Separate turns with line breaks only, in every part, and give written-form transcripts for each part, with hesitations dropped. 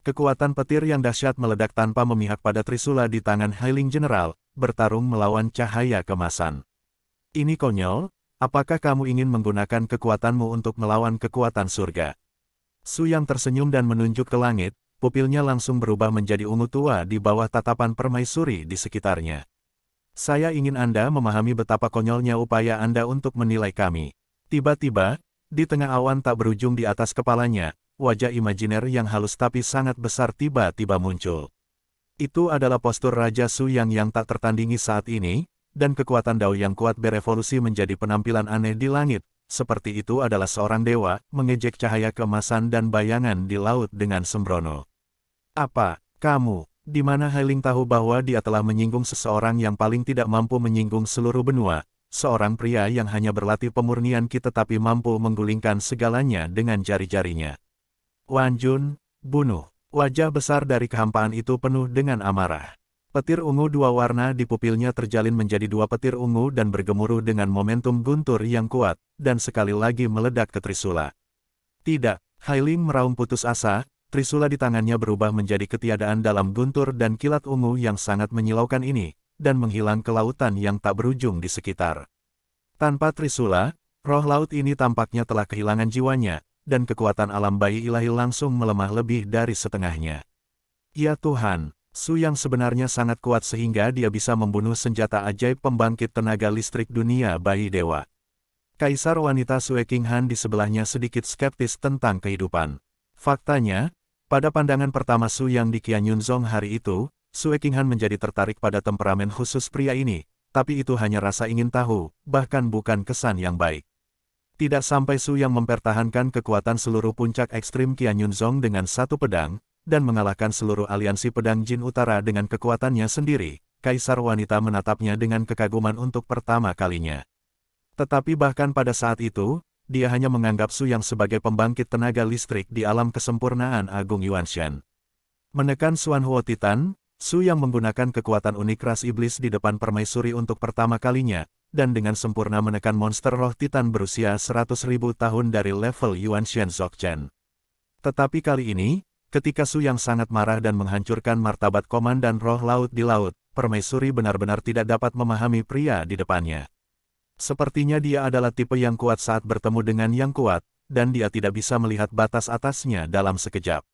Kekuatan petir yang dahsyat meledak tanpa memihak pada trisula di tangan Hailing General, bertarung melawan cahaya kemasan. Ini konyol, apakah kamu ingin menggunakan kekuatanmu untuk melawan kekuatan surga? Su Yang tersenyum dan menunjuk ke langit, pupilnya langsung berubah menjadi ungu tua di bawah tatapan permaisuri di sekitarnya. Saya ingin Anda memahami betapa konyolnya upaya Anda untuk menilai kami. Tiba-tiba, di tengah awan tak berujung di atas kepalanya, wajah imajiner yang halus tapi sangat besar tiba-tiba muncul. Itu adalah postur Raja Su yang tak tertandingi saat ini, dan kekuatan Dao yang kuat berevolusi menjadi penampilan aneh di langit. Seperti itu adalah seorang dewa, mengejek cahaya keemasan dan bayangan di laut dengan sembrono. Apa, kamu, di mana Hailing tahu bahwa dia telah menyinggung seseorang yang paling tidak mampu menyinggung seluruh benua, seorang pria yang hanya berlatih pemurnian ki tetapi mampu menggulingkan segalanya dengan jari-jarinya. Wan Jun, bunuh. Wajah besar dari kehampaan itu penuh dengan amarah. Petir ungu dua warna di pupilnya terjalin menjadi dua petir ungu dan bergemuruh dengan momentum guntur yang kuat, dan sekali lagi meledak ke trisula. Tidak, Hailing meraung putus asa, trisula di tangannya berubah menjadi ketiadaan dalam guntur dan kilat ungu yang sangat menyilaukan ini, dan menghilang ke lautan yang tak berujung di sekitar. Tanpa trisula, roh laut ini tampaknya telah kehilangan jiwanya, dan kekuatan alam bayi ilahi langsung melemah lebih dari setengahnya. Ya Tuhan! Su Yang sebenarnya sangat kuat sehingga dia bisa membunuh senjata ajaib pembangkit tenaga listrik dunia bayi dewa. Kaisar wanita Sue King Han di sebelahnya sedikit skeptis tentang kehidupan. Faktanya, pada pandangan pertama Su Yang di Qianyunzong hari itu, Sue King Han menjadi tertarik pada temperamen khusus pria ini, tapi itu hanya rasa ingin tahu, bahkan bukan kesan yang baik. Tidak sampai Su Yang mempertahankan kekuatan seluruh puncak ekstrim Qianyunzong dengan satu pedang, dan mengalahkan seluruh aliansi pedang Jin Utara dengan kekuatannya sendiri, Kaisar wanita menatapnya dengan kekaguman untuk pertama kalinya. Tetapi bahkan pada saat itu, dia hanya menganggap Su Yang sebagai pembangkit tenaga listrik di alam kesempurnaan Agung Yuanshan. Menekan Xuan Huo Titan, Su Yang menggunakan kekuatan unik ras iblis di depan permaisuri untuk pertama kalinya, dan dengan sempurna menekan monster roh Titan berusia 100.000 tahun dari level Yuanshan Zogchen. Tetapi kali ini, ketika Su Yang sangat marah dan menghancurkan martabat komandan roh laut di laut, permaisuri benar-benar tidak dapat memahami pria di depannya. Sepertinya dia adalah tipe yang kuat saat bertemu dengan yang kuat, dan dia tidak bisa melihat batas atasnya dalam sekejap.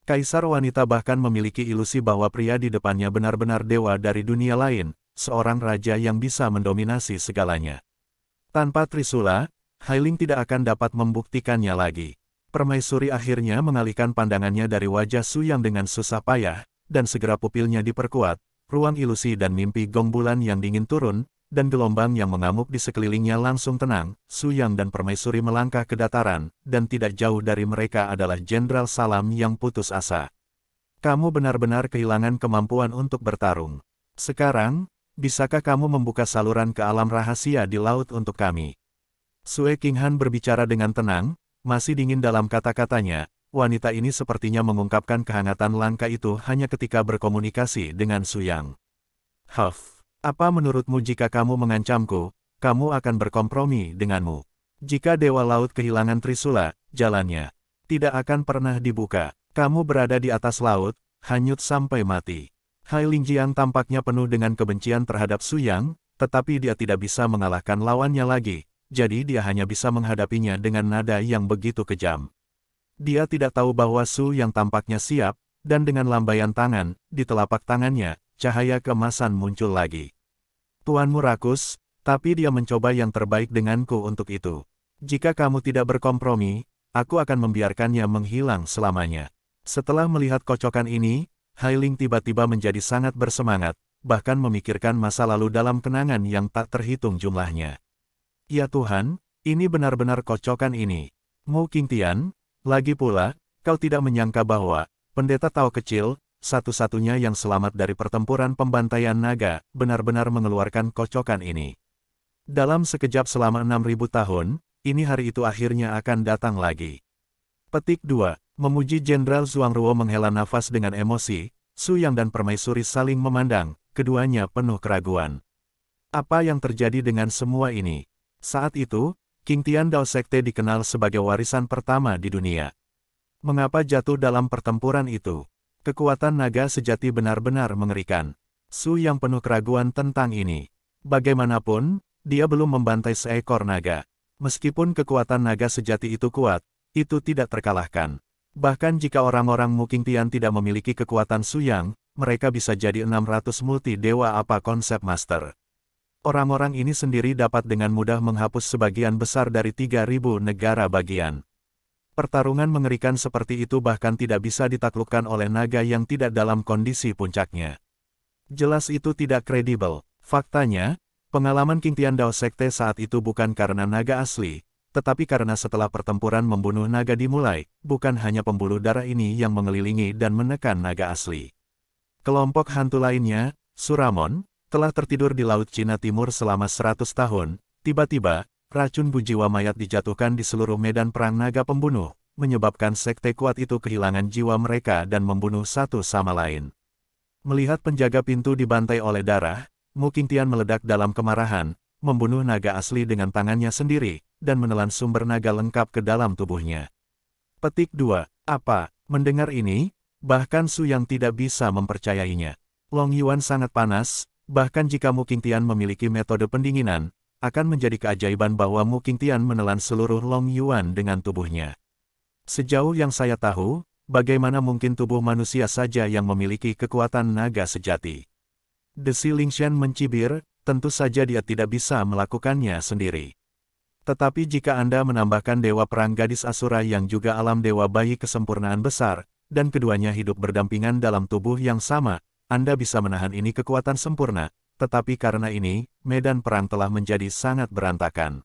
Kaisar wanita bahkan memiliki ilusi bahwa pria di depannya benar-benar dewa dari dunia lain, seorang raja yang bisa mendominasi segalanya. Tanpa trisula, Hailing tidak akan dapat membuktikannya lagi. Permaisuri akhirnya mengalihkan pandangannya dari wajah Su Yang dengan susah payah, dan segera pupilnya diperkuat, ruang ilusi dan mimpi gong bulan yang dingin turun, dan gelombang yang mengamuk di sekelilingnya langsung tenang. Su Yang dan permaisuri melangkah ke dataran, dan tidak jauh dari mereka adalah Jenderal Salam yang putus asa. Kamu benar-benar kehilangan kemampuan untuk bertarung. Sekarang, bisakah kamu membuka saluran ke alam rahasia di laut untuk kami? Sue King Han berbicara dengan tenang, masih dingin dalam kata-katanya. Wanita ini sepertinya mengungkapkan kehangatan langka itu hanya ketika berkomunikasi dengan Su Yang. Huff, apa menurutmu jika kamu mengancamku, kamu akan berkompromi denganmu? Jika Dewa Laut kehilangan trisula, jalannya tidak akan pernah dibuka. Kamu berada di atas laut, hanyut sampai mati. Hailing Jiang tampaknya penuh dengan kebencian terhadap Su Yang, tetapi dia tidak bisa mengalahkan lawannya lagi. Jadi dia hanya bisa menghadapinya dengan nada yang begitu kejam. Dia tidak tahu bahwa Su Yang tampaknya siap, dan dengan lambaian tangan, di telapak tangannya, cahaya keemasan muncul lagi. Tuanmu rakus, tapi dia mencoba yang terbaik denganku untuk itu. Jika kamu tidak berkompromi, aku akan membiarkannya menghilang selamanya. Setelah melihat kocokan ini, Hailing tiba-tiba menjadi sangat bersemangat, bahkan memikirkan masa lalu dalam kenangan yang tak terhitung jumlahnya. Ya Tuhan, ini benar-benar kocokan ini. Mu Qingtian, lagi pula, kau tidak menyangka bahwa, pendeta Tao kecil, satu-satunya yang selamat dari pertempuran pembantaian naga, benar-benar mengeluarkan kocokan ini. Dalam sekejap selama 6.000 tahun, ini hari itu akhirnya akan datang lagi. Petik 2. Memuji Jenderal Zhuangruo menghela nafas dengan emosi, Su Yang dan permaisuri saling memandang, keduanya penuh keraguan. Apa yang terjadi dengan semua ini? Saat itu, Qingtian Dao Sekte dikenal sebagai warisan pertama di dunia. Mengapa jatuh dalam pertempuran itu? Kekuatan naga sejati benar-benar mengerikan. Su yang penuh keraguan tentang ini. Bagaimanapun, dia belum membantai seekor naga. Meskipun kekuatan naga sejati itu kuat, itu tidak terkalahkan. Bahkan jika orang-orang Mu Qingtian tidak memiliki kekuatan Su Yang, mereka bisa jadi 600 multi-dewa apa konsep master. Orang-orang ini sendiri dapat dengan mudah menghapus sebagian besar dari 3.000 negara bagian. Pertarungan mengerikan seperti itu bahkan tidak bisa ditaklukkan oleh naga yang tidak dalam kondisi puncaknya. Jelas itu tidak kredibel. Faktanya, pengalaman Qingtian Dao Sekte saat itu bukan karena naga asli, tetapi karena setelah pertempuran membunuh naga dimulai, bukan hanya pembuluh darah ini yang mengelilingi dan menekan naga asli. Kelompok hantu lainnya, Suramon, telah tertidur di Laut Cina Timur selama 100 tahun, tiba-tiba, racun bujiwa mayat dijatuhkan di seluruh medan perang naga pembunuh, menyebabkan sekte kuat itu kehilangan jiwa mereka dan membunuh satu sama lain. Melihat penjaga pintu dibantai oleh darah, Mu Qingtian meledak dalam kemarahan, membunuh naga asli dengan tangannya sendiri, dan menelan sumber naga lengkap ke dalam tubuhnya. Petik 2. Apa? Mendengar ini, bahkan Su yang tidak bisa mempercayainya. Long Yuan sangat panas, bahkan jika Mu Qingtian memiliki metode pendinginan, akan menjadi keajaiban bahwa Mu Qingtian menelan seluruh Long Yuan dengan tubuhnya. Sejauh yang saya tahu, bagaimana mungkin tubuh manusia saja yang memiliki kekuatan naga sejati? Desi Lingshan mencibir, tentu saja dia tidak bisa melakukannya sendiri. Tetapi jika Anda menambahkan dewa perang gadis Asura yang juga alam dewa bayi kesempurnaan besar, dan keduanya hidup berdampingan dalam tubuh yang sama, Anda bisa menahan ini kekuatan sempurna, tetapi karena ini, medan perang telah menjadi sangat berantakan.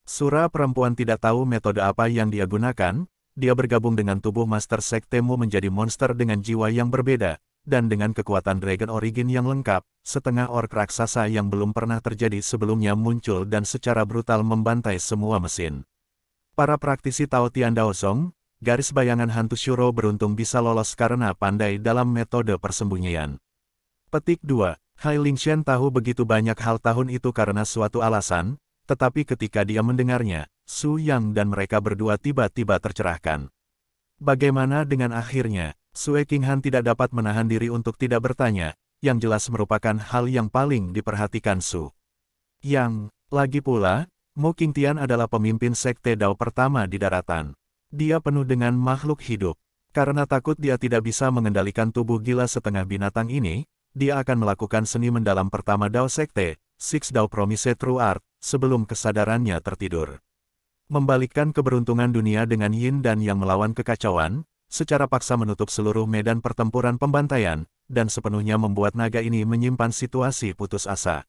Sura perempuan tidak tahu metode apa yang dia gunakan, dia bergabung dengan tubuh Master Sektemu menjadi monster dengan jiwa yang berbeda, dan dengan kekuatan Dragon Origin yang lengkap, setengah orc raksasa yang belum pernah terjadi sebelumnya muncul dan secara brutal membantai semua mesin. Para praktisi Tao Tian Dao Song, garis bayangan hantu Shuro beruntung bisa lolos karena pandai dalam metode persembunyian. Petik 2. Hai Lingshan tahu begitu banyak hal tahun itu karena suatu alasan, tetapi ketika dia mendengarnya, Su Yang dan mereka berdua tiba-tiba tercerahkan. Bagaimana dengan akhirnya? Sue Qinghan tidak dapat menahan diri untuk tidak bertanya, yang jelas merupakan hal yang paling diperhatikan Su Yang. Lagi pula, Mu Qingtian adalah pemimpin sekte Dao pertama di daratan. Dia penuh dengan makhluk hidup. Karena takut dia tidak bisa mengendalikan tubuh gila setengah binatang ini, dia akan melakukan seni mendalam pertama Dao Sekte, Six Dao Promise True Art, sebelum kesadarannya tertidur. Membalikkan keberuntungan dunia dengan Yin dan Yang melawan kekacauan, secara paksa menutup seluruh medan pertempuran pembantaian, dan sepenuhnya membuat naga ini menyimpan situasi putus asa.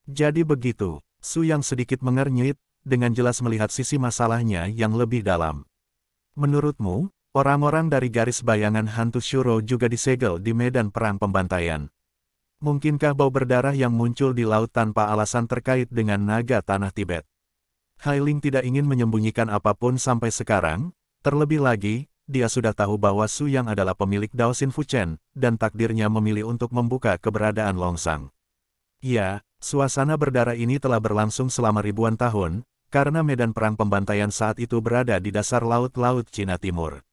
Jadi begitu, Su Yang sedikit mengernyit, dengan jelas melihat sisi masalahnya yang lebih dalam. Menurutmu, orang-orang dari garis bayangan hantu Shuro juga disegel di medan perang pembantaian. Mungkinkah bau berdarah yang muncul di laut tanpa alasan terkait dengan naga tanah Tibet? Hailing tidak ingin menyembunyikan apapun sampai sekarang, terlebih lagi, dia sudah tahu bahwa Su Yang adalah pemilik Dao Xin Fuchen, dan takdirnya memilih untuk membuka keberadaan Longsang. Ya, suasana berdarah ini telah berlangsung selama ribuan tahun, karena medan perang pembantaian saat itu berada di dasar laut-laut Cina Timur.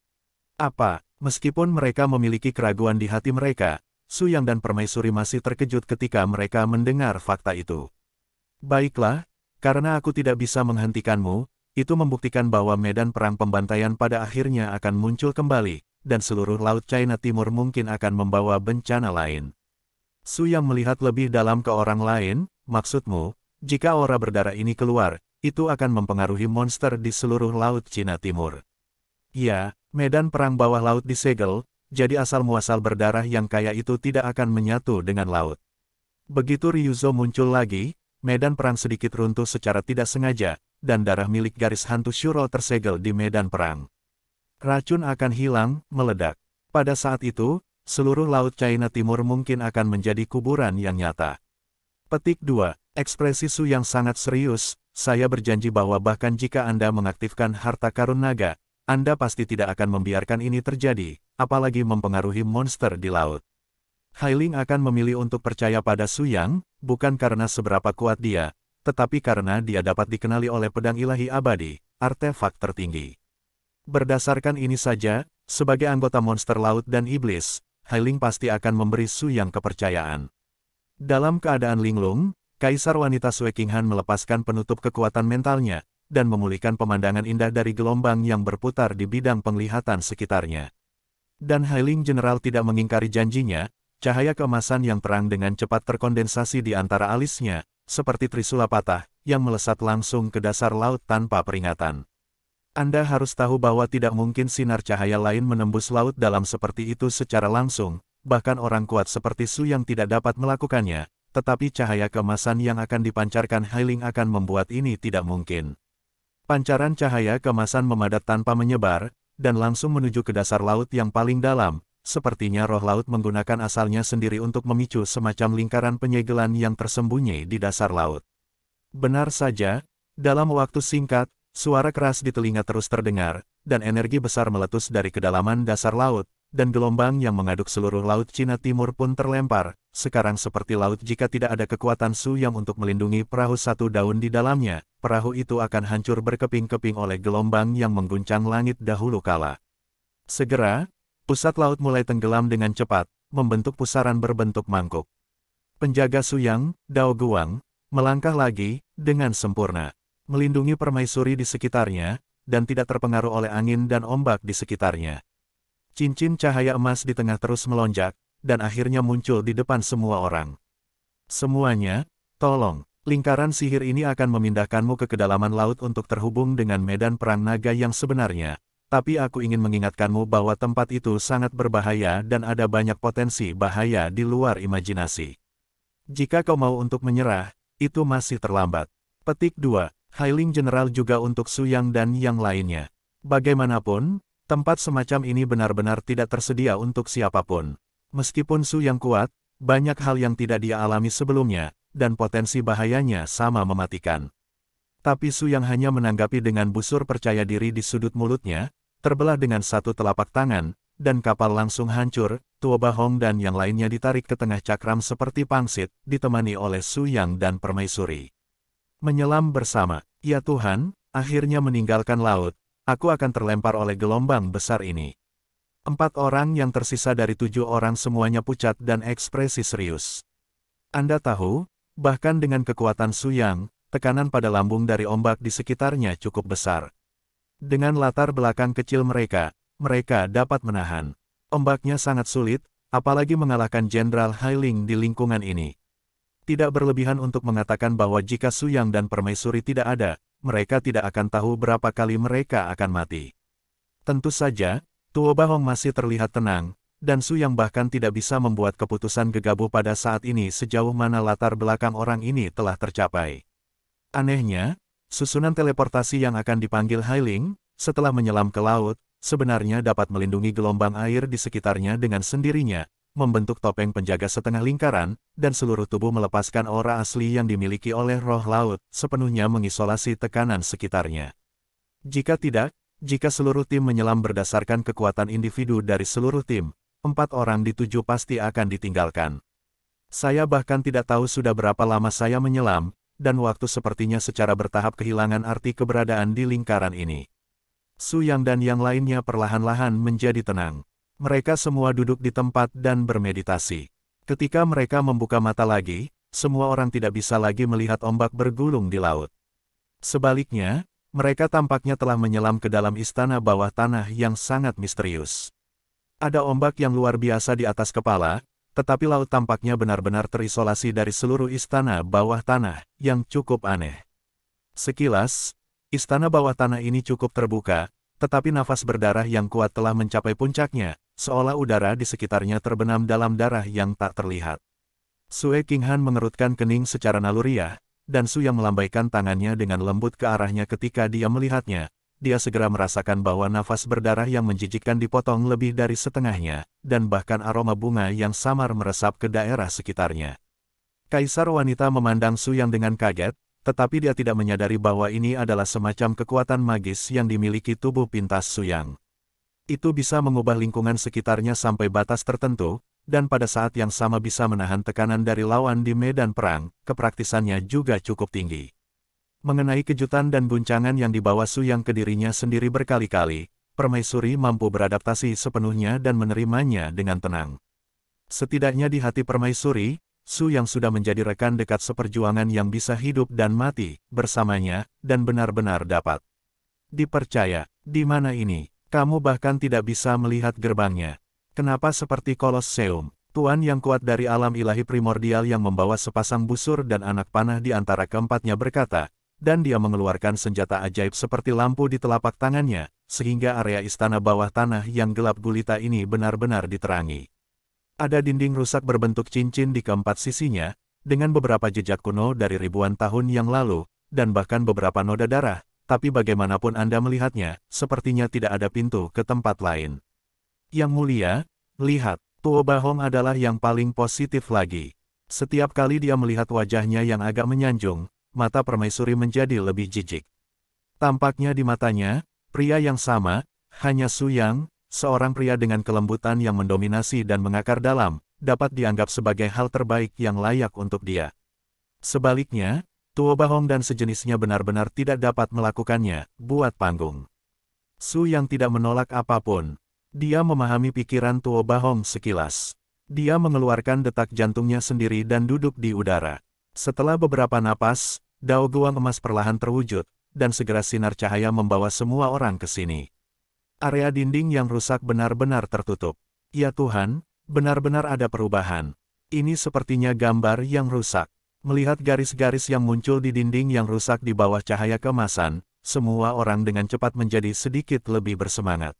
Apa, meskipun mereka memiliki keraguan di hati mereka, Su Yang dan Permaisuri masih terkejut ketika mereka mendengar fakta itu. Baiklah, karena aku tidak bisa menghentikanmu, itu membuktikan bahwa medan perang pembantaian pada akhirnya akan muncul kembali, dan seluruh laut China Timur mungkin akan membawa bencana lain. Su Yang melihat lebih dalam ke orang lain, maksudmu, jika aura berdarah ini keluar, itu akan mempengaruhi monster di seluruh laut Cina Timur. Ya, medan perang bawah laut disegel, jadi asal-muasal berdarah yang kaya itu tidak akan menyatu dengan laut. Begitu Ryuzo muncul lagi, medan perang sedikit runtuh secara tidak sengaja, dan darah milik garis hantu Shuro tersegel di medan perang. Racun akan hilang, meledak. Pada saat itu, seluruh laut China Timur mungkin akan menjadi kuburan yang nyata. Petik 2. Ekspresi Su yang sangat serius, saya berjanji bahwa bahkan jika Anda mengaktifkan harta karun naga, Anda pasti tidak akan membiarkan ini terjadi, apalagi mempengaruhi monster di laut. Hailing akan memilih untuk percaya pada Su Yang, bukan karena seberapa kuat dia, tetapi karena dia dapat dikenali oleh pedang ilahi abadi, artefak tertinggi. Berdasarkan ini saja, sebagai anggota monster laut dan iblis, Hailing pasti akan memberi Su Yang kepercayaan. Dalam keadaan linglung, Kaisar Wanita Sue Qinghan melepaskan penutup kekuatan mentalnya, dan memulihkan pemandangan indah dari gelombang yang berputar di bidang penglihatan sekitarnya. Dan Hailing General tidak mengingkari janjinya, cahaya keemasan yang terang dengan cepat terkondensasi di antara alisnya, seperti trisula patah, yang melesat langsung ke dasar laut tanpa peringatan. Anda harus tahu bahwa tidak mungkin sinar cahaya lain menembus laut dalam seperti itu secara langsung, bahkan orang kuat seperti Su yang tidak dapat melakukannya, tetapi cahaya keemasan yang akan dipancarkan Hailing akan membuat ini tidak mungkin. Pancaran cahaya keemasan memadat tanpa menyebar, dan langsung menuju ke dasar laut yang paling dalam, sepertinya roh laut menggunakan asalnya sendiri untuk memicu semacam lingkaran penyegelan yang tersembunyi di dasar laut. Benar saja, dalam waktu singkat, suara keras di telinga terus terdengar, dan energi besar meletus dari kedalaman dasar laut, dan gelombang yang mengaduk seluruh laut Cina Timur pun terlempar, sekarang seperti laut jika tidak ada kekuatan Su Yang untuk melindungi perahu satu daun di dalamnya, perahu itu akan hancur berkeping-keping oleh gelombang yang mengguncang langit dahulu kala. Segera, pusat laut mulai tenggelam dengan cepat, membentuk pusaran berbentuk mangkuk. Penjaga Su Yang, Dao Guang, melangkah lagi, dengan sempurna. Melindungi permaisuri di sekitarnya, dan tidak terpengaruh oleh angin dan ombak di sekitarnya. Cincin cahaya emas di tengah terus melonjak, dan akhirnya muncul di depan semua orang. Semuanya, tolong, lingkaran sihir ini akan memindahkanmu ke kedalaman laut untuk terhubung dengan medan perang naga yang sebenarnya, tapi aku ingin mengingatkanmu bahwa tempat itu sangat berbahaya dan ada banyak potensi bahaya di luar imajinasi. Jika kau mau untuk menyerah, itu masih terlambat. Petik 2. Hailing General juga untuk Su Yang dan yang lainnya. Bagaimanapun, tempat semacam ini benar-benar tidak tersedia untuk siapapun. Meskipun Su Yang kuat, banyak hal yang tidak dia alami sebelumnya, dan potensi bahayanya sama mematikan. Tapi Su Yang hanya menanggapi dengan busur percaya diri di sudut mulutnya, terbelah dengan satu telapak tangan, dan kapal langsung hancur, Tuo Bahong dan yang lainnya ditarik ke tengah cakram seperti pangsit, ditemani oleh Su Yang dan permaisuri. Menyelam bersama, ya Tuhan, akhirnya meninggalkan laut, aku akan terlempar oleh gelombang besar ini. 4 orang yang tersisa dari 7 orang semuanya pucat dan ekspresi serius. Anda tahu, bahkan dengan kekuatan Su Yang, tekanan pada lambung dari ombak di sekitarnya cukup besar. Dengan latar belakang kecil mereka dapat menahan. Ombaknya sangat sulit, apalagi mengalahkan Jenderal Hailing di lingkungan ini. Tidak berlebihan untuk mengatakan bahwa jika Su Yang dan permaisuri tidak ada, mereka tidak akan tahu berapa kali mereka akan mati. Tentu saja, Tuo Bahong masih terlihat tenang, dan Su Yang bahkan tidak bisa membuat keputusan gegabah pada saat ini sejauh mana latar belakang orang ini telah tercapai. Anehnya, susunan teleportasi yang akan dipanggil Hailing, setelah menyelam ke laut, sebenarnya dapat melindungi gelombang air di sekitarnya dengan sendirinya, membentuk topeng penjaga setengah lingkaran, dan seluruh tubuh melepaskan aura asli yang dimiliki oleh roh laut, sepenuhnya mengisolasi tekanan sekitarnya. Jika tidak, jika seluruh tim menyelam berdasarkan kekuatan individu dari seluruh tim, 4 orang di 7 pasti akan ditinggalkan. Saya bahkan tidak tahu sudah berapa lama saya menyelam, dan waktu sepertinya secara bertahap kehilangan arti keberadaan di lingkaran ini. Su Yang dan yang lainnya perlahan-lahan menjadi tenang. Mereka semua duduk di tempat dan bermeditasi. Ketika mereka membuka mata lagi, semua orang tidak bisa lagi melihat ombak bergulung di laut. Sebaliknya, mereka tampaknya telah menyelam ke dalam istana bawah tanah yang sangat misterius. Ada ombak yang luar biasa di atas kepala, tetapi laut tampaknya benar-benar terisolasi dari seluruh istana bawah tanah, yang cukup aneh. Sekilas, istana bawah tanah ini cukup terbuka, tetapi nafas berdarah yang kuat telah mencapai puncaknya, seolah udara di sekitarnya terbenam dalam darah yang tak terlihat. Sue Qinghan mengerutkan kening secara naluriah, dan Su Yang melambaikan tangannya dengan lembut ke arahnya ketika dia melihatnya. Dia segera merasakan bahwa nafas berdarah yang menjijikkan dipotong lebih dari setengahnya, dan bahkan aroma bunga yang samar meresap ke daerah sekitarnya. Kaisar wanita memandang Su Yang dengan kaget, tetapi dia tidak menyadari bahwa ini adalah semacam kekuatan magis yang dimiliki tubuh pintas Su Yang. Itu bisa mengubah lingkungan sekitarnya sampai batas tertentu, dan pada saat yang sama bisa menahan tekanan dari lawan di medan perang, kepraktisannya juga cukup tinggi. Mengenai kejutan dan guncangan yang dibawa Su Yang ke dirinya sendiri berkali-kali, permaisuri mampu beradaptasi sepenuhnya dan menerimanya dengan tenang. Setidaknya di hati permaisuri, Su yang sudah menjadi rekan dekat seperjuangan yang bisa hidup dan mati bersamanya, dan benar-benar dapat dipercaya. Di mana ini? Kamu bahkan tidak bisa melihat gerbangnya. Kenapa seperti Kolosseum? Tuan yang kuat dari alam ilahi primordial yang membawa sepasang busur dan anak panah di antara keempatnya berkata, dan dia mengeluarkan senjata ajaib seperti lampu di telapak tangannya, sehingga area istana bawah tanah yang gelap gulita ini benar-benar diterangi. Ada dinding rusak berbentuk cincin di keempat sisinya, dengan beberapa jejak kuno dari ribuan tahun yang lalu, dan bahkan beberapa noda darah, tapi bagaimanapun Anda melihatnya, sepertinya tidak ada pintu ke tempat lain. Yang mulia, lihat, Tuo Bahong adalah yang paling positif lagi. Setiap kali dia melihat wajahnya yang agak menyanjung, mata permaisuri menjadi lebih jijik. Tampaknya di matanya, pria yang sama, hanya Su Yang, seorang pria dengan kelembutan yang mendominasi dan mengakar dalam, dapat dianggap sebagai hal terbaik yang layak untuk dia. Sebaliknya, Tuo Bahong dan sejenisnya benar-benar tidak dapat melakukannya, buat panggung. Su yang tidak menolak apapun. Dia memahami pikiran Tuo Bahong sekilas. Dia mengeluarkan detak jantungnya sendiri dan duduk di udara. Setelah beberapa napas, Dao Guang emas perlahan terwujud, dan segera sinar cahaya membawa semua orang ke sini. Area dinding yang rusak benar-benar tertutup. Ya Tuhan, benar-benar ada perubahan. Ini sepertinya gambar yang rusak. Melihat garis-garis yang muncul di dinding yang rusak di bawah cahaya keemasan, semua orang dengan cepat menjadi sedikit lebih bersemangat.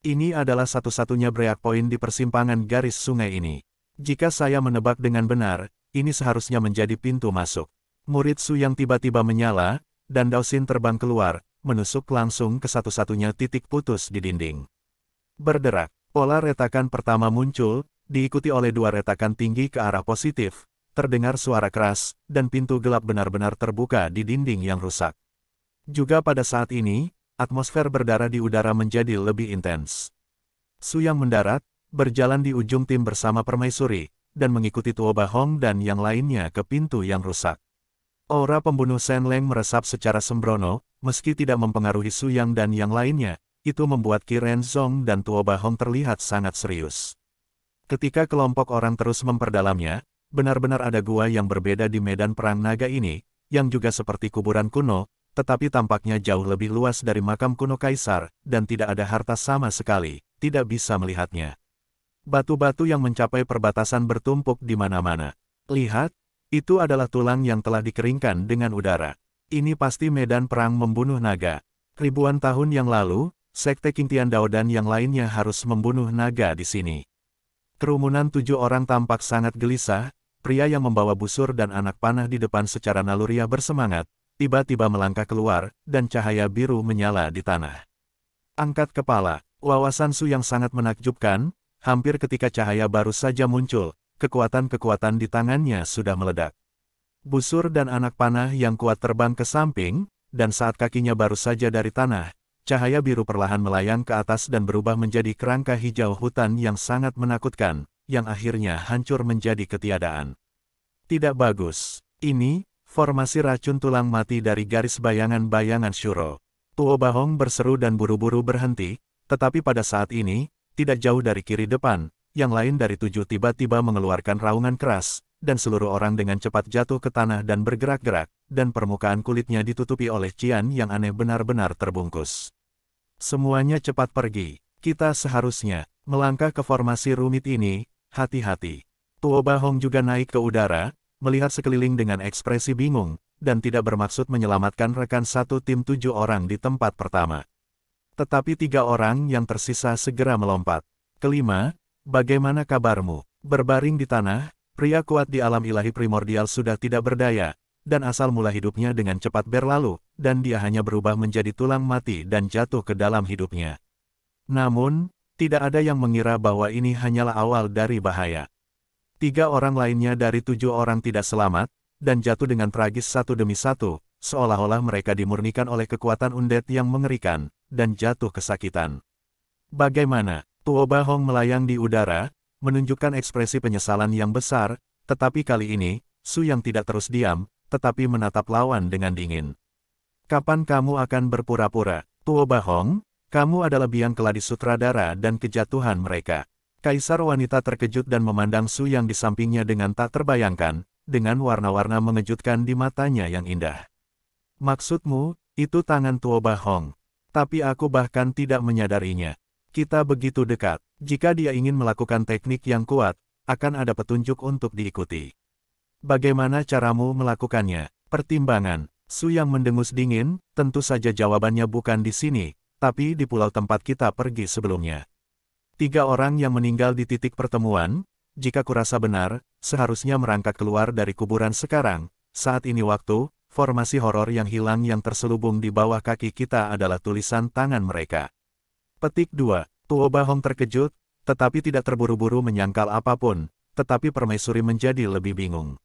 Ini adalah satu-satunya breakpoint di persimpangan garis sungai ini. Jika saya menebak dengan benar, ini seharusnya menjadi pintu masuk. Murid Su yang tiba-tiba menyala, dan Dao Xin terbang keluar, menusuk langsung ke satu-satunya titik putus di dinding. Berderak, pola retakan pertama muncul, diikuti oleh dua retakan tinggi ke arah positif, terdengar suara keras, dan pintu gelap benar-benar terbuka di dinding yang rusak. Juga pada saat ini, atmosfer berdarah di udara menjadi lebih intens. Su yang mendarat, berjalan di ujung tim bersama permaisuri, dan mengikuti Tuo Bahong dan yang lainnya ke pintu yang rusak. Aura pembunuh Shen Leng meresap secara sembrono, meski tidak mempengaruhi Su Yang dan yang lainnya, itu membuat Qi Renzong dan Tuo Bahong terlihat sangat serius. Ketika kelompok orang terus memperdalamnya, benar-benar ada gua yang berbeda di medan perang naga ini, yang juga seperti kuburan kuno, tetapi tampaknya jauh lebih luas dari makam kuno kaisar, dan tidak ada harta sama sekali, tidak bisa melihatnya. Batu-batu yang mencapai perbatasan bertumpuk di mana-mana. Lihat, itu adalah tulang yang telah dikeringkan dengan udara. Ini pasti medan perang membunuh naga. Ribuan tahun yang lalu, Sekte King Tian Dao dan yang lainnya harus membunuh naga di sini. Kerumunan 7 orang tampak sangat gelisah, pria yang membawa busur dan anak panah di depan secara naluriah bersemangat, tiba-tiba melangkah keluar, dan cahaya biru menyala di tanah. Angkat kepala, wawasan Su yang sangat menakjubkan, hampir ketika cahaya baru saja muncul, kekuatan-kekuatan di tangannya sudah meledak. Busur dan anak panah yang kuat terbang ke samping, dan saat kakinya baru saja dari tanah, cahaya biru perlahan melayang ke atas dan berubah menjadi kerangka hijau hutan yang sangat menakutkan, yang akhirnya hancur menjadi ketiadaan. Tidak bagus. Ini, formasi racun tulang mati dari garis bayangan-bayangan Shuro. Tuo Bahong berseru dan buru-buru berhenti, tetapi pada saat ini, tidak jauh dari kiri depan, yang lain dari 7 tiba-tiba mengeluarkan raungan keras, dan seluruh orang dengan cepat jatuh ke tanah dan bergerak-gerak, dan permukaan kulitnya ditutupi oleh cian yang aneh benar-benar terbungkus. Semuanya cepat pergi. Kita seharusnya melangkah ke formasi rumit ini, hati-hati. Tuo Bahong juga naik ke udara, melihat sekeliling dengan ekspresi bingung, dan tidak bermaksud menyelamatkan rekan satu tim 7 orang di tempat pertama. Tetapi 3 orang yang tersisa segera melompat. Kelima, bagaimana kabarmu? Berbaring di tanah, pria kuat di alam ilahi primordial sudah tidak berdaya, dan asal mula hidupnya dengan cepat berlalu, dan dia hanya berubah menjadi tulang mati dan jatuh ke dalam hidupnya. Namun, tidak ada yang mengira bahwa ini hanyalah awal dari bahaya. 3 orang lainnya dari 7 orang tidak selamat, dan jatuh dengan tragis satu demi satu, seolah-olah mereka dimurnikan oleh kekuatan undead yang mengerikan, dan jatuh kesakitan. Bagaimana? Tuo Bahong melayang di udara, menunjukkan ekspresi penyesalan yang besar, tetapi kali ini, Su yang tidak terus diam, tetapi menatap lawan dengan dingin. Kapan kamu akan berpura-pura? Tuo Bahong, Kamu adalah biang keladi sutradara dan kejatuhan mereka. Kaisar wanita terkejut dan memandang Su Yang di sampingnya dengan tak terbayangkan, dengan warna-warna mengejutkan di matanya yang indah. Maksudmu, itu tangan Tuo Bahong. Tapi aku bahkan tidak menyadarinya. Kita begitu dekat. Jika dia ingin melakukan teknik yang kuat, akan ada petunjuk untuk diikuti. Bagaimana caramu melakukannya? Pertimbangan. Su Yang mendengus dingin, tentu saja jawabannya bukan di sini, tapi di pulau tempat kita pergi sebelumnya. 3 orang yang meninggal di titik pertemuan, jika kurasa benar, seharusnya merangkak keluar dari kuburan sekarang. Saat ini waktu, formasi horor yang hilang yang terselubung di bawah kaki kita adalah tulisan tangan mereka. Petik 2. Tuo Bahong terkejut, tetapi tidak terburu-buru menyangkal apapun, tetapi permaisuri menjadi lebih bingung.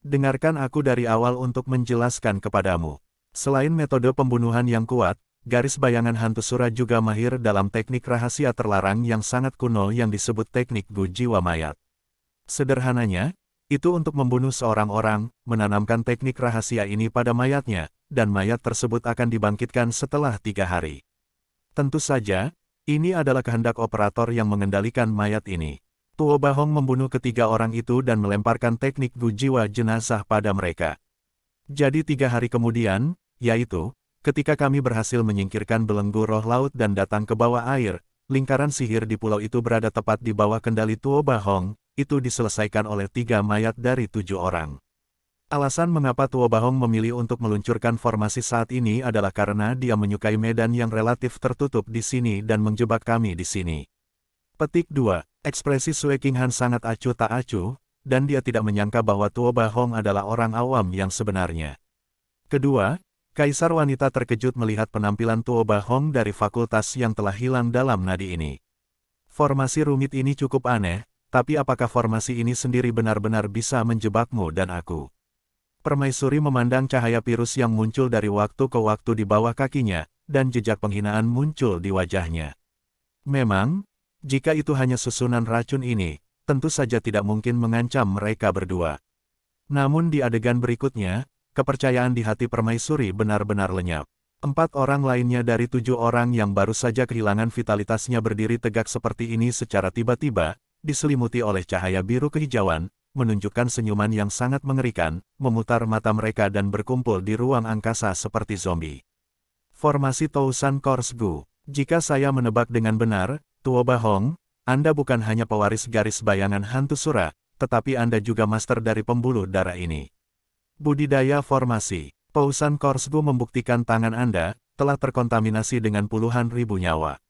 Dengarkan aku dari awal untuk menjelaskan kepadamu. Selain metode pembunuhan yang kuat, garis bayangan hantu sura juga mahir dalam teknik rahasia terlarang yang sangat kuno yang disebut teknik Gu Jiwa Mayat. Sederhananya, itu untuk membunuh seorang orang, menanamkan teknik rahasia ini pada mayatnya, dan mayat tersebut akan dibangkitkan setelah 3 hari. Tentu saja, ini adalah kehendak operator yang mengendalikan mayat ini. Tuo Bahong membunuh ketiga orang itu dan melemparkan teknik Gu Jiwa jenazah pada mereka. Jadi 3 hari kemudian, yaitu, ketika kami berhasil menyingkirkan belenggu roh laut dan datang ke bawah air, lingkaran sihir di pulau itu berada tepat di bawah kendali Tuo Bahong, itu diselesaikan oleh 3 mayat dari 7 orang. Alasan mengapa Tuo Bahong memilih untuk meluncurkan formasi saat ini adalah karena dia menyukai medan yang relatif tertutup di sini dan menjebak kami di sini. Petik 2. Ekspresi Sue King Han sangat acuh tak acuh, dan dia tidak menyangka bahwa Tuo Bahong adalah orang awam yang sebenarnya. Kedua, Kaisar wanita terkejut melihat penampilan Tuo Bahong dari fakultas yang telah hilang dalam nadi ini. Formasi rumit ini cukup aneh, tapi apakah formasi ini sendiri benar-benar bisa menjebakmu dan aku? Permaisuri memandang cahaya virus yang muncul dari waktu ke waktu di bawah kakinya, dan jejak penghinaan muncul di wajahnya. Memang, jika itu hanya susunan racun ini, tentu saja tidak mungkin mengancam mereka berdua. Namun di adegan berikutnya, kepercayaan di hati permaisuri benar-benar lenyap. 4 orang lainnya dari 7 orang yang baru saja kehilangan vitalitasnya berdiri tegak seperti ini secara tiba-tiba, diselimuti oleh cahaya biru kehijauan, menunjukkan senyuman yang sangat mengerikan, memutar mata mereka dan berkumpul di ruang angkasa seperti zombie. Formasi Tousan Course Gu. Jika saya menebak dengan benar, Tuo Bahong, Anda bukan hanya pewaris garis bayangan hantu sura, tetapi Anda juga master dari pembuluh darah ini. Budidaya formasi. Tousan Course Gu membuktikan tangan Anda telah terkontaminasi dengan puluhan ribu nyawa.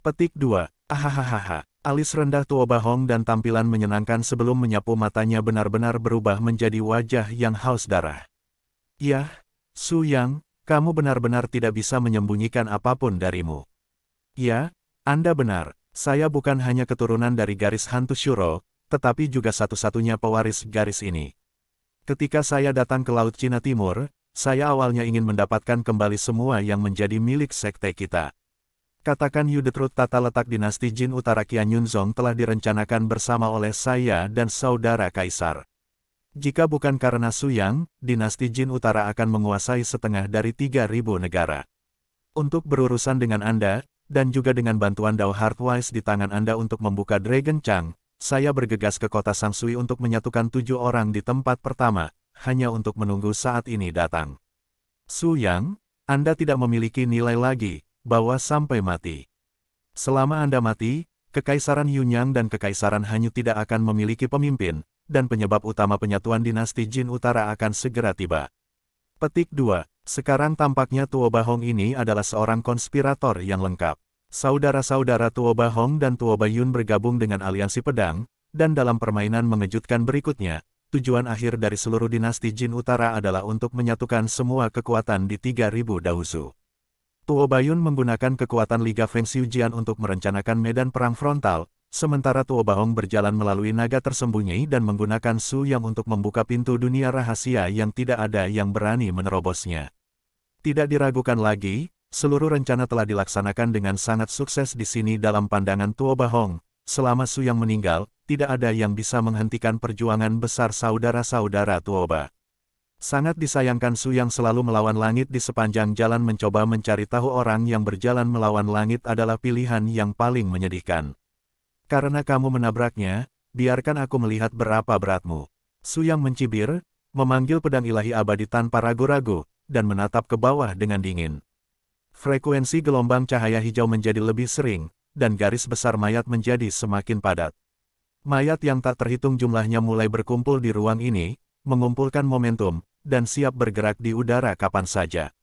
Petik 2. Ahahaha. Alis rendah Tuo Bahong dan tampilan menyenangkan sebelum menyapu matanya benar-benar berubah menjadi wajah yang haus darah. Yah, Su Yang, kamu benar-benar tidak bisa menyembunyikan apapun darimu. Ya, Anda benar. Saya bukan hanya keturunan dari garis hantu Shuro, tetapi juga satu-satunya pewaris garis ini. Ketika saya datang ke Laut Cina Timur, saya awalnya ingin mendapatkan kembali semua yang menjadi milik sekte kita. Katakan Yudetrut tata letak dinasti Jin Utara Qian Yunzong telah direncanakan bersama oleh saya dan saudara kaisar. Jika bukan karena Su Yang, dinasti Jin Utara akan menguasai setengah dari 3.000 negara. Untuk berurusan dengan Anda, dan juga dengan bantuan Dao Heartwise di tangan Anda untuk membuka Dragon Chang, saya bergegas ke kota Sangsui untuk menyatukan 7 orang di tempat pertama, hanya untuk menunggu saat ini datang. Su Yang, Anda tidak memiliki nilai lagi, bawa sampai mati. Selama Anda mati, Kekaisaran Yunyang dan Kekaisaran Hanyu tidak akan memiliki pemimpin, dan penyebab utama penyatuan dinasti Jin Utara akan segera tiba. Petik 2. Sekarang tampaknya Tuo Bahong ini adalah seorang konspirator yang lengkap. Saudara-saudara Tuo Bahong dan Tuo Bayun bergabung dengan aliansi pedang, dan dalam permainan mengejutkan berikutnya, tujuan akhir dari seluruh dinasti Jin Utara adalah untuk menyatukan semua kekuatan di 3.000 Dahusu. Tuo Bayun menggunakan kekuatan Liga Feng Xiujian untuk merencanakan medan perang frontal, sementara Tuo Bahong berjalan melalui naga tersembunyi dan menggunakan Su Yang untuk membuka pintu dunia rahasia yang tidak ada yang berani menerobosnya. Tidak diragukan lagi, seluruh rencana telah dilaksanakan dengan sangat sukses di sini dalam pandangan Tuo Bahong. Selama Su Yang meninggal, tidak ada yang bisa menghentikan perjuangan besar saudara-saudara Tuo Ba. Sangat disayangkan Su Yang selalu melawan langit di sepanjang jalan mencoba mencari tahu orang yang berjalan melawan langit adalah pilihan yang paling menyedihkan. Karena kamu menabraknya, biarkan aku melihat berapa beratmu. Su Yang mencibir, memanggil pedang ilahi abadi tanpa ragu-ragu, dan menatap ke bawah dengan dingin. Frekuensi gelombang cahaya hijau menjadi lebih sering, dan garis besar mayat menjadi semakin padat. Mayat yang tak terhitung jumlahnya mulai berkumpul di ruang ini, mengumpulkan momentum, dan siap bergerak di udara kapan saja.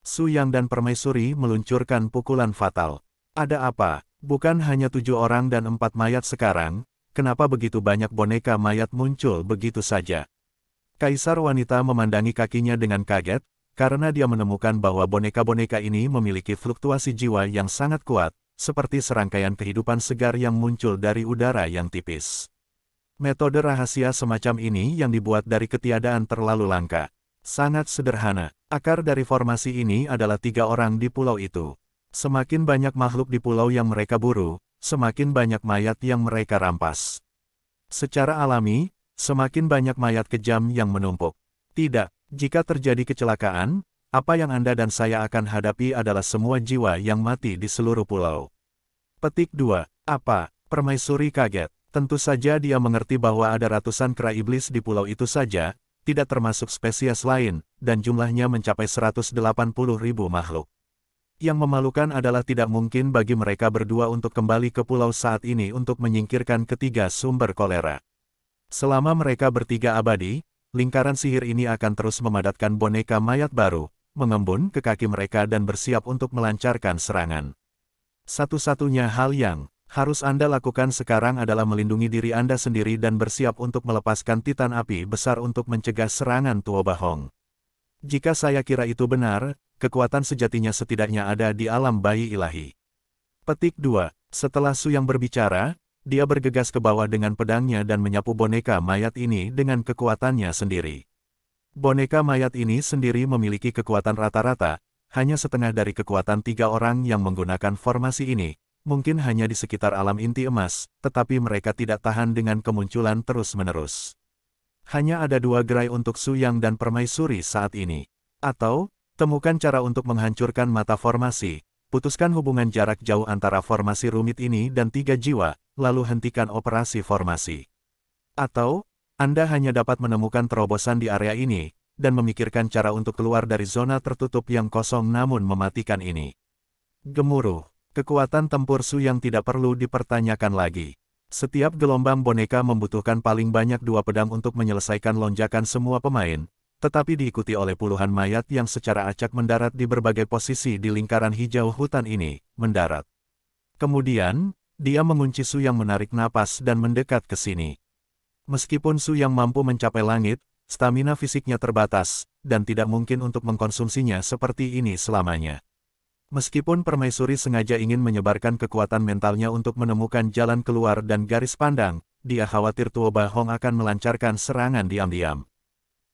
Su Yang dan Permaisuri meluncurkan pukulan fatal. Ada apa? Bukan hanya 7 orang dan 4 mayat sekarang, kenapa begitu banyak boneka mayat muncul begitu saja? Kaisar wanita memandangi kakinya dengan kaget, karena dia menemukan bahwa boneka-boneka ini memiliki fluktuasi jiwa yang sangat kuat, seperti serangkaian kehidupan segar yang muncul dari udara yang tipis. Metode rahasia semacam ini yang dibuat dari ketiadaan terlalu langka. Sangat sederhana. Akar dari formasi ini adalah 3 orang di pulau itu. Semakin banyak makhluk di pulau yang mereka buru, semakin banyak mayat yang mereka rampas. Secara alami, semakin banyak mayat kejam yang menumpuk. Tidak, jika terjadi kecelakaan, apa yang Anda dan saya akan hadapi adalah semua jiwa yang mati di seluruh pulau. Petik 2. Apa? Permaisuri kaget. Tentu saja dia mengerti bahwa ada ratusan kera iblis di pulau itu saja, tidak termasuk spesies lain, dan jumlahnya mencapai 180.000 makhluk. Yang memalukan adalah tidak mungkin bagi mereka berdua untuk kembali ke pulau saat ini untuk menyingkirkan ketiga sumber kolera. Selama mereka bertiga abadi, lingkaran sihir ini akan terus memadatkan boneka mayat baru, mengembun ke kaki mereka dan bersiap untuk melancarkan serangan. Satu-satunya hal yang harus Anda lakukan sekarang adalah melindungi diri Anda sendiri dan bersiap untuk melepaskan titan api besar untuk mencegah serangan Tuo Bahong. Jika saya kira itu benar, kekuatan sejatinya setidaknya ada di alam bayi ilahi. Petik 2. Setelah Su Yang berbicara, dia bergegas ke bawah dengan pedangnya dan menyapu boneka mayat ini dengan kekuatannya sendiri. Boneka mayat ini sendiri memiliki kekuatan rata-rata, hanya setengah dari kekuatan 3 orang yang menggunakan formasi ini. Mungkin hanya di sekitar alam inti emas, tetapi mereka tidak tahan dengan kemunculan terus-menerus. Hanya ada 2 gerai untuk Su Yang dan Permaisuri saat ini. Atau, temukan cara untuk menghancurkan mata formasi, putuskan hubungan jarak jauh antara formasi rumit ini dan 3 jiwa, lalu hentikan operasi formasi. Atau, Anda hanya dapat menemukan terobosan di area ini, dan memikirkan cara untuk keluar dari zona tertutup yang kosong namun mematikan ini. Gemuruh. Kekuatan tempur Su Yang tidak perlu dipertanyakan lagi. Setiap gelombang boneka membutuhkan paling banyak 2 pedang untuk menyelesaikan lonjakan semua pemain, tetapi diikuti oleh puluhan mayat yang secara acak mendarat di berbagai posisi di lingkaran hijau hutan ini, mendarat. Kemudian, dia mengunci Su Yang menarik napas dan mendekat ke sini. Meskipun Su Yang mampu mencapai langit, stamina fisiknya terbatas, dan tidak mungkin untuk mengkonsumsinya seperti ini selamanya. Meskipun Permaisuri sengaja ingin menyebarkan kekuatan mentalnya untuk menemukan jalan keluar dan garis pandang, dia khawatir Tuo Bahong akan melancarkan serangan diam-diam.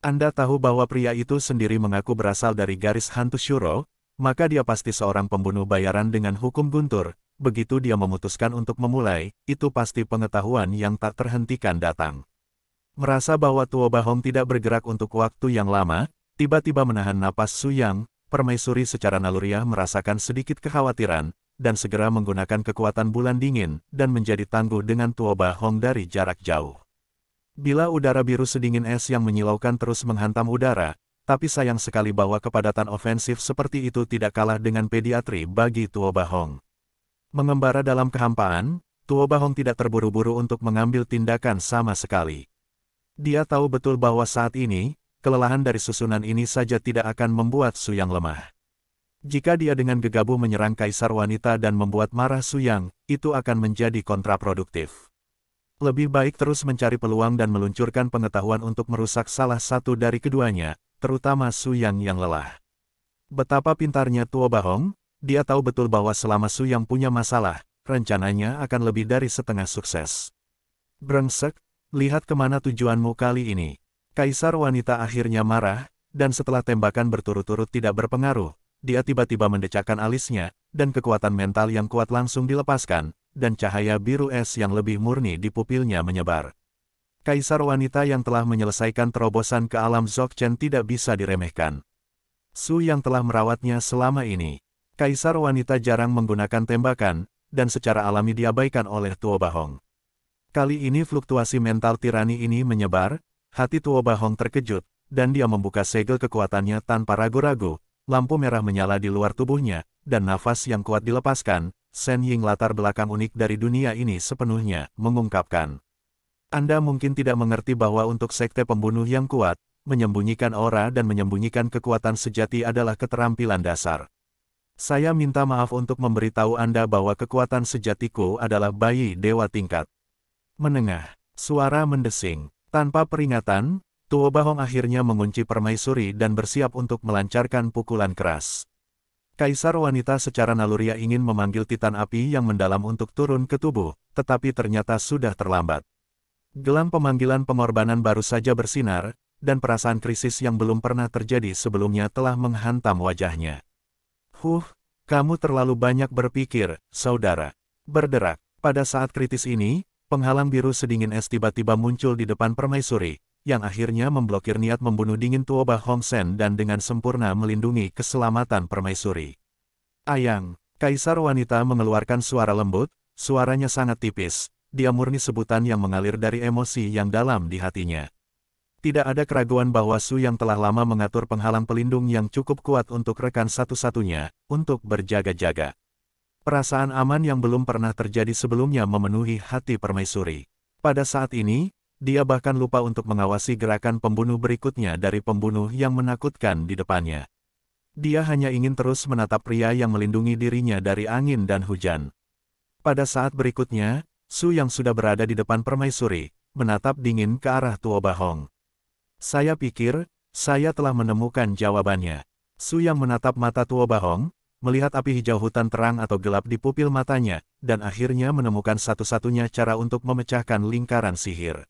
Anda tahu bahwa pria itu sendiri mengaku berasal dari garis hantu Shuro, maka dia pasti seorang pembunuh bayaran dengan hukum guntur. Begitu dia memutuskan untuk memulai, itu pasti pengetahuan yang tak terhentikan datang. Merasa bahwa Tuo Bahong tidak bergerak untuk waktu yang lama, tiba-tiba menahan napas Su Yang. Permaisuri secara naluriah merasakan sedikit kekhawatiran, dan segera menggunakan kekuatan bulan dingin, dan menjadi tangguh dengan Tuo Bahong dari jarak jauh. Bila udara biru sedingin es yang menyilaukan terus menghantam udara, tapi sayang sekali bahwa kepadatan ofensif seperti itu tidak kalah dengan pediatri bagi Tuo Bahong. Mengembara dalam kehampaan, Tuo Bahong tidak terburu-buru untuk mengambil tindakan sama sekali. Dia tahu betul bahwa saat ini, kelelahan dari susunan ini saja tidak akan membuat Su Yang lemah. Jika dia dengan gegabah menyerang kaisar wanita dan membuat marah Su Yang, itu akan menjadi kontraproduktif. Lebih baik terus mencari peluang dan meluncurkan pengetahuan untuk merusak salah satu dari keduanya, terutama Su Yang yang lelah. Betapa pintarnya Tuo Bahong, dia tahu betul bahwa selama Su Yang punya masalah, rencananya akan lebih dari setengah sukses. Brengsek, lihat kemana tujuanmu kali ini. Kaisar wanita akhirnya marah, dan setelah tembakan berturut-turut tidak berpengaruh, dia tiba-tiba mendecakkan alisnya, dan kekuatan mental yang kuat langsung dilepaskan, dan cahaya biru es yang lebih murni di pupilnya menyebar. Kaisar wanita yang telah menyelesaikan terobosan ke alam Dzogchen tidak bisa diremehkan. Su yang telah merawatnya selama ini. Kaisar wanita jarang menggunakan tembakan, dan secara alami diabaikan oleh Tuo Bahong. Kali ini fluktuasi mental tirani ini menyebar, hati Tuo Bahong terkejut, dan dia membuka segel kekuatannya tanpa ragu-ragu. Lampu merah menyala di luar tubuhnya, dan nafas yang kuat dilepaskan. Shen Ying latar belakang unik dari dunia ini sepenuhnya, mengungkapkan. Anda mungkin tidak mengerti bahwa untuk sekte pembunuh yang kuat, menyembunyikan aura dan menyembunyikan kekuatan sejati adalah keterampilan dasar. Saya minta maaf untuk memberitahu Anda bahwa kekuatan sejatiku adalah bayi dewa tingkat menengah. Suara mendesing. Tanpa peringatan, Tuo Bahong akhirnya mengunci permaisuri dan bersiap untuk melancarkan pukulan keras. Kaisar wanita secara naluriah ingin memanggil titan api yang mendalam untuk turun ke tubuh, tetapi ternyata sudah terlambat. Gelang pemanggilan pengorbanan baru saja bersinar, dan perasaan krisis yang belum pernah terjadi sebelumnya telah menghantam wajahnya. Kamu terlalu banyak berpikir, saudara. Berderak. Pada saat kritis ini, penghalang biru sedingin es tiba-tiba muncul di depan permaisuri, yang akhirnya memblokir niat membunuh dingin Tuo Bahong Shen dan dengan sempurna melindungi keselamatan permaisuri. Ayang, kaisar wanita mengeluarkan suara lembut, suaranya sangat tipis. Dia murni sebutan yang mengalir dari emosi yang dalam di hatinya. Tidak ada keraguan bahwa Su yang telah lama mengatur penghalang pelindung yang cukup kuat untuk rekan satu-satunya, untuk berjaga-jaga. Perasaan aman yang belum pernah terjadi sebelumnya memenuhi hati permaisuri. Pada saat ini, dia bahkan lupa untuk mengawasi gerakan pembunuh berikutnya dari pembunuh yang menakutkan di depannya. Dia hanya ingin terus menatap pria yang melindungi dirinya dari angin dan hujan. Pada saat berikutnya, Su yang sudah berada di depan permaisuri, menatap dingin ke arah Tuo Bahong. Saya pikir, saya telah menemukan jawabannya. Su yang menatap mata Tuo Bahong, melihat api hijau hutan terang atau gelap di pupil matanya, dan akhirnya menemukan satu-satunya cara untuk memecahkan lingkaran sihir.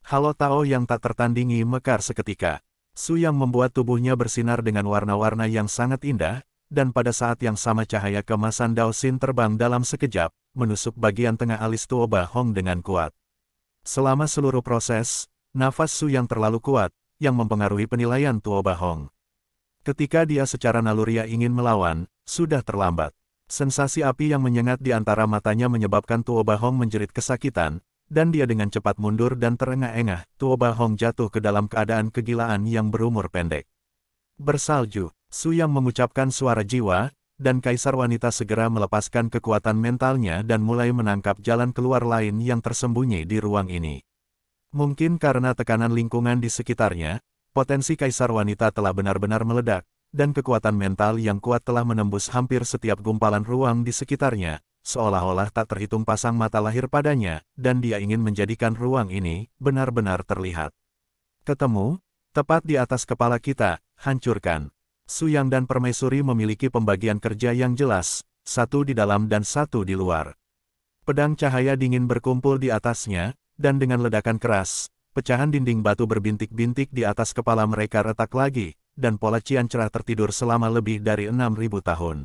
Halo Tao yang tak tertandingi mekar seketika. Su yang membuat tubuhnya bersinar dengan warna-warna yang sangat indah, dan pada saat yang sama cahaya kemasan Dao Xin terbang dalam sekejap, menusuk bagian tengah alis Tuo Bahong dengan kuat. Selama seluruh proses, nafas Su yang terlalu kuat, yang mempengaruhi penilaian Tuo Bahong. Ketika dia secara naluriah ingin melawan, sudah terlambat. Sensasi api yang menyengat di antara matanya menyebabkan Tuo Bahong menjerit kesakitan, dan dia dengan cepat mundur dan terengah-engah. Tuo Bahong jatuh ke dalam keadaan kegilaan yang berumur pendek. Bersalju. Su yang mengucapkan suara jiwa, dan kaisar wanita segera melepaskan kekuatan mentalnya dan mulai menangkap jalan keluar lain yang tersembunyi di ruang ini. Mungkin karena tekanan lingkungan di sekitarnya, potensi kaisar wanita telah benar-benar meledak, dan kekuatan mental yang kuat telah menembus hampir setiap gumpalan ruang di sekitarnya, seolah-olah tak terhitung pasang mata lahir padanya, dan dia ingin menjadikan ruang ini benar-benar terlihat. Ketemu, tepat di atas kepala kita, hancurkan. Su Yang dan permaisuri memiliki pembagian kerja yang jelas, satu di dalam dan satu di luar. Pedang cahaya dingin berkumpul di atasnya, dan dengan ledakan keras, pecahan dinding batu berbintik-bintik di atas kepala mereka retak lagi, dan pola cian cerah tertidur selama lebih dari 6.000 tahun.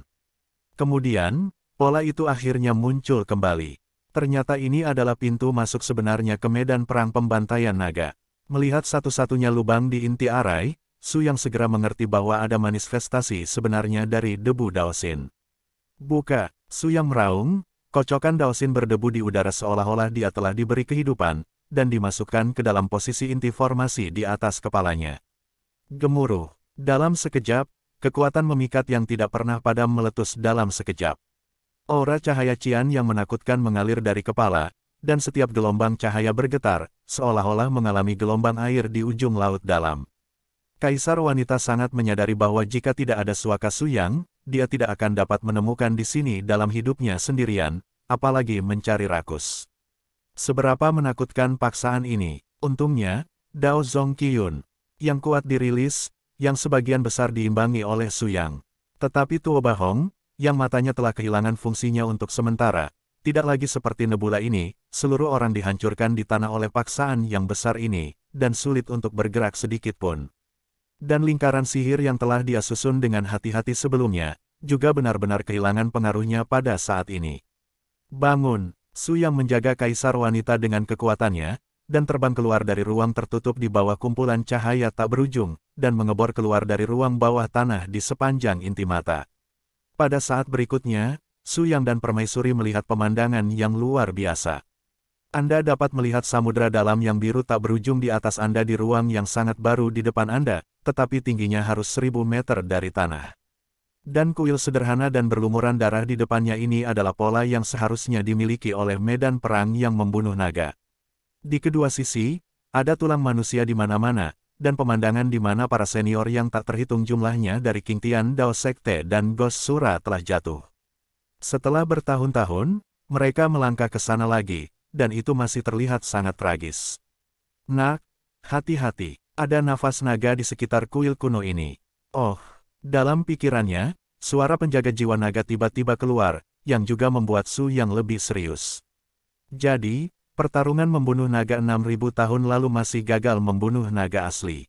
Kemudian, pola itu akhirnya muncul kembali. Ternyata ini adalah pintu masuk sebenarnya ke medan perang pembantaian naga. Melihat satu-satunya lubang di inti arai, Su Yang segera mengerti bahwa ada manifestasi sebenarnya dari debu Dao Xin. Buka, Su Yang meraung, kocokan Dao Xin berdebu di udara seolah-olah dia telah diberi kehidupan, dan dimasukkan ke dalam posisi inti formasi di atas kepalanya. Gemuruh. Dalam sekejap, kekuatan memikat yang tidak pernah padam meletus dalam sekejap. Aura cahaya cian yang menakutkan mengalir dari kepala, dan setiap gelombang cahaya bergetar, seolah-olah mengalami gelombang air di ujung laut dalam. Kaisar wanita sangat menyadari bahwa jika tidak ada Suaka Su Yang, dia tidak akan dapat menemukan di sini dalam hidupnya sendirian, apalagi mencari rakus. Seberapa menakutkan paksaan ini, untungnya, Dao Zong Qiyun, yang kuat dirilis, yang sebagian besar diimbangi oleh Su Yang. Tetapi Tuo Bahong, yang matanya telah kehilangan fungsinya untuk sementara, tidak lagi seperti nebula ini, seluruh orang dihancurkan di tanah oleh paksaan yang besar ini, dan sulit untuk bergerak sedikit pun. Dan lingkaran sihir yang telah dia susun dengan hati-hati sebelumnya, juga benar-benar kehilangan pengaruhnya pada saat ini. Bangun, Su Yang menjaga kaisar wanita dengan kekuatannya, dan terbang keluar dari ruang tertutup di bawah kumpulan cahaya tak berujung, dan mengebor keluar dari ruang bawah tanah di sepanjang inti mata. Pada saat berikutnya, Su Yang dan Permaisuri melihat pemandangan yang luar biasa. Anda dapat melihat samudera dalam yang biru tak berujung di atas Anda di ruang yang sangat baru di depan Anda, tetapi tingginya harus 1000 meter dari tanah. Dan kuil sederhana dan berlumuran darah di depannya ini adalah pola yang seharusnya dimiliki oleh medan perang yang membunuh naga. Di kedua sisi, ada tulang manusia di mana-mana, dan pemandangan di mana para senior yang tak terhitung jumlahnya dari King Tian Dao Sekte dan Ghost Sura telah jatuh. Setelah bertahun-tahun, mereka melangkah ke sana lagi, dan itu masih terlihat sangat tragis. Nak, hati-hati, ada nafas naga di sekitar kuil kuno ini. Oh, dalam pikirannya, suara penjaga jiwa naga tiba-tiba keluar, yang juga membuat Su yang lebih serius. Jadi, pertarungan membunuh naga 6000 tahun lalu masih gagal membunuh naga asli.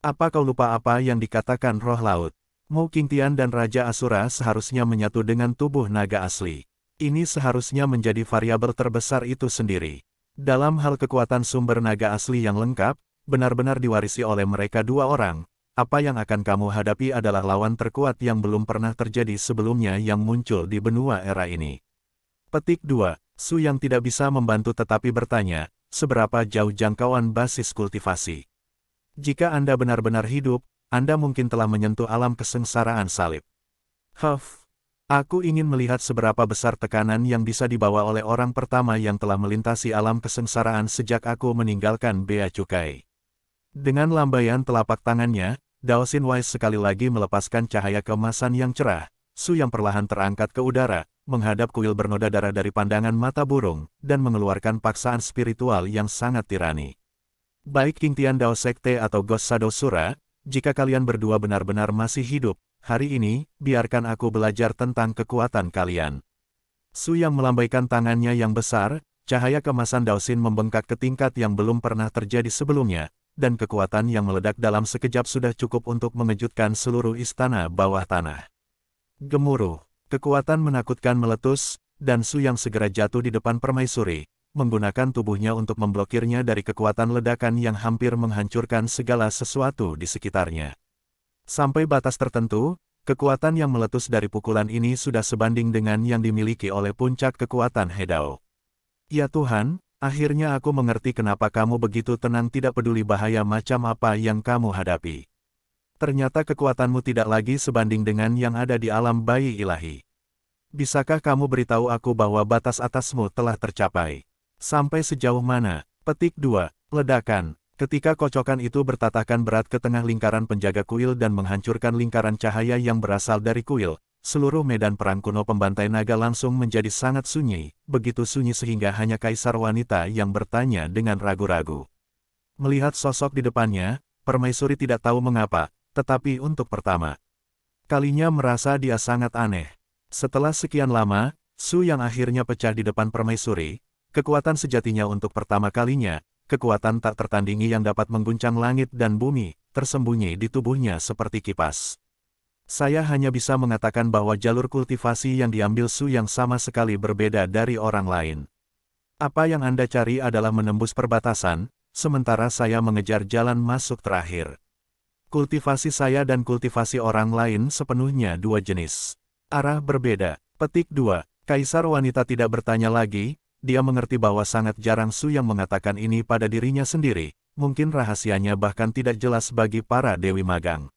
Apa kau lupa apa yang dikatakan roh laut? Mu King Tian dan Raja Asura seharusnya menyatu dengan tubuh naga asli. Ini seharusnya menjadi variabel terbesar itu sendiri. Dalam hal kekuatan sumber naga asli yang lengkap, benar-benar diwarisi oleh mereka dua orang, apa yang akan kamu hadapi adalah lawan terkuat yang belum pernah terjadi sebelumnya yang muncul di benua era ini. Petik 2. Su yang tidak bisa membantu tetapi bertanya, seberapa jauh jangkauan basis kultivasi? Jika Anda benar-benar hidup, Anda mungkin telah menyentuh alam kesengsaraan salib. Aku ingin melihat seberapa besar tekanan yang bisa dibawa oleh orang pertama yang telah melintasi alam kesengsaraan sejak aku meninggalkan Bea Cukai. Dengan lambaian telapak tangannya, Daosin Wise sekali lagi melepaskan cahaya keemasan yang cerah. Su yang perlahan terangkat ke udara, menghadap kuil bernoda darah dari pandangan mata burung, dan mengeluarkan paksaan spiritual yang sangat tirani. Baik King Tian Dao Sekte atau Ghost Shadow Sura, jika kalian berdua benar-benar masih hidup, hari ini, biarkan aku belajar tentang kekuatan kalian. Su yang melambaikan tangannya yang besar, cahaya kemasan Daosin membengkak ke tingkat yang belum pernah terjadi sebelumnya, dan kekuatan yang meledak dalam sekejap sudah cukup untuk mengejutkan seluruh istana bawah tanah. Gemuruh, kekuatan menakutkan meletus, dan Su yang segera jatuh di depan Permaisuri, menggunakan tubuhnya untuk memblokirnya dari kekuatan ledakan yang hampir menghancurkan segala sesuatu di sekitarnya. Sampai batas tertentu, kekuatan yang meletus dari pukulan ini sudah sebanding dengan yang dimiliki oleh puncak kekuatan Hedao. Ya Tuhan, akhirnya aku mengerti kenapa kamu begitu tenang tidak peduli bahaya macam apa yang kamu hadapi. Ternyata kekuatanmu tidak lagi sebanding dengan yang ada di alam bayi ilahi. Bisakah kamu beritahu aku bahwa batas atasmu telah tercapai? Sampai sejauh mana? Petik 2. Ledakan. Ketika kocokan itu bertatakan berat ke tengah lingkaran penjaga kuil dan menghancurkan lingkaran cahaya yang berasal dari kuil, seluruh medan perang kuno pembantai naga langsung menjadi sangat sunyi, begitu sunyi sehingga hanya kaisar wanita yang bertanya dengan ragu-ragu. Melihat sosok di depannya, Permaisuri tidak tahu mengapa, tetapi untuk pertama kalinya merasa dia sangat aneh. Setelah sekian lama, Su yang akhirnya pecah di depan Permaisuri, kekuatan sejatinya untuk pertama kalinya, kekuatan tak tertandingi yang dapat mengguncang langit dan bumi, tersembunyi di tubuhnya seperti kipas. Saya hanya bisa mengatakan bahwa jalur kultivasi yang diambil Su yang sama sekali berbeda dari orang lain. Apa yang Anda cari adalah menembus perbatasan, sementara saya mengejar jalan masuk terakhir. Kultivasi saya dan kultivasi orang lain sepenuhnya dua jenis. Arah berbeda. Petik 2. Kaisar wanita tidak bertanya lagi, dia mengerti bahwa sangat jarang Su yang mengatakan ini pada dirinya sendiri, mungkin rahasianya bahkan tidak jelas bagi para dewi magang.